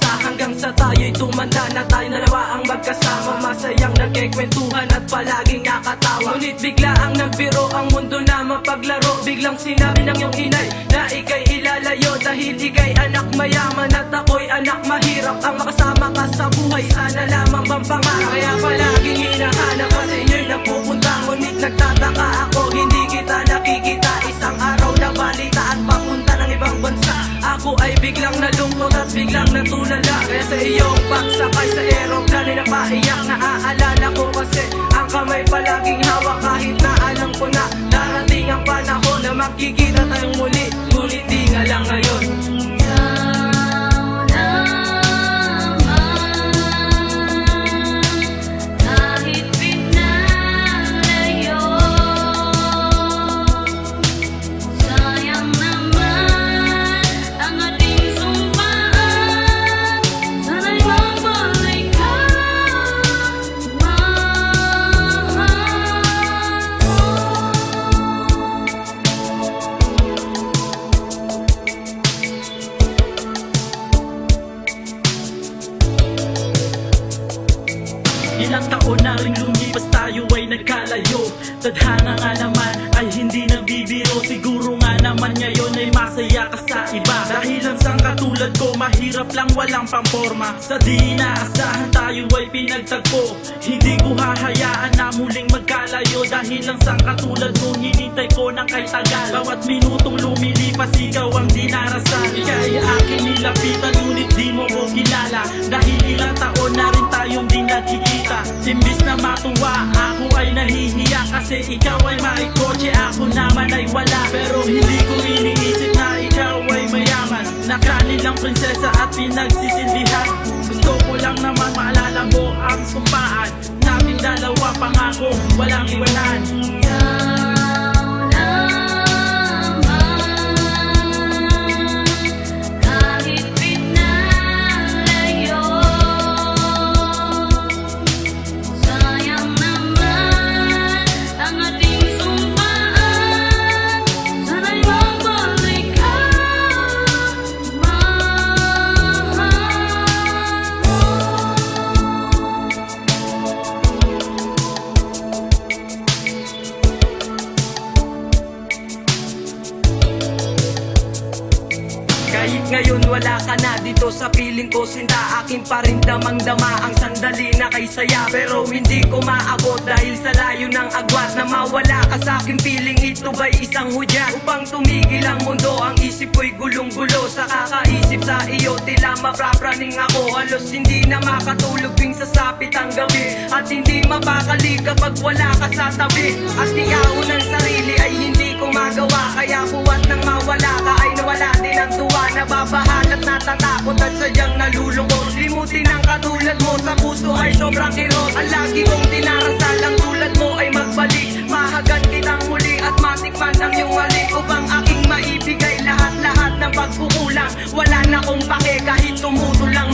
basta hanggang sa tayo'y tumanda na tayong dalawa ang magkasama. Masayang nagkikwentuhan at palaging nakatawa. Ngunit bigla ang nagbiro ang mundo na mapaglaro. Biglang sinabi ng iyong inay na ika'y ilalayo dahil ika'y anak mayaman at ako'y anak mahirap. Ang makasama ka sa buhay, sana lamang bang pangarap. Kaya palaging hinahanap ka sa inyo'y napupunta. Ngunit nagtataka ako, hindi kita nakikita. Isang araw na balita at papunta ng ibang bansa. Ako ay biglang nalungkot at biglang natulala. Kaya sa iyong pagsakay sa aeroplano na paiyak, naaalala ko kasi ang kamay palaging hawak. Kahit na alam ko na darating ang panahon na magkikita tayong muli, ngunit di nga lang ngayon. Ilang taon na rin lumipas, tayo ay nagkalayo. Tadhana nga naman ay hindi nagbibiro. Siguro nga naman ngayon ay masaya ka sa iba. Dahil ang sang katulad ko, mahirap lang walang pamporma. Sa di inaasahan tayo ay pinagtagpo. Hindi ko hahayaan na muling magkalayo. Dahil ang sang katulad mo, hinintay ko ng kay tagal. Bawat minutong lumilipas, ikaw ang dinarasan. Ika'y aking nilapitan, ngunit di mo ko kilala. Dahil ilang taon na rin tayong di nagkikita. Imbis na matuwa, ako ay nahihiya. Kasi ikaw ay may kotse, ako naman ay wala. Pero hindi ko iniisip na ikaw ay mayaman, na kanilang prinsesa at pinagsisindihan. Gusto ko lang naman maalala mo ang sumpaan nating dalawa, pangako walang iwanan. Kahit ngayon wala ka na dito sa piling ko, sinta akin pa rin damang-dama ang sandali na kay saya. Pero hindi ko maabot dahil sa layo ng agwat. Na mawala ka sa aking piling, ito ba'y isang hudyat? Upang tumigil ang mundo, ang isip ko'y gulong-gulo. Sa kakaisip sa iyo, tila maprapraning ako. Halos hindi na makatulog tuwing sasapit ang gabi. At hindi mapakali kapag wala ka sa tabi. At iyaon ng sarili ay hindi ko magawa. Kaya buwat nang mawala ka ay nawala din ang tuwa. Nababahan at natatakot at sadyang nalulungkot. Limutin ang katulad mo, sa puso ay sobrang kirot. Ang lagi kong dinarasal, ang tulad mo ay magbalik. Mahagan kitang muli at matikman ang iyong mali. Upang aking maibigay lahat-lahat ng pagkukulang. Wala na kong pake kahit tumuto lang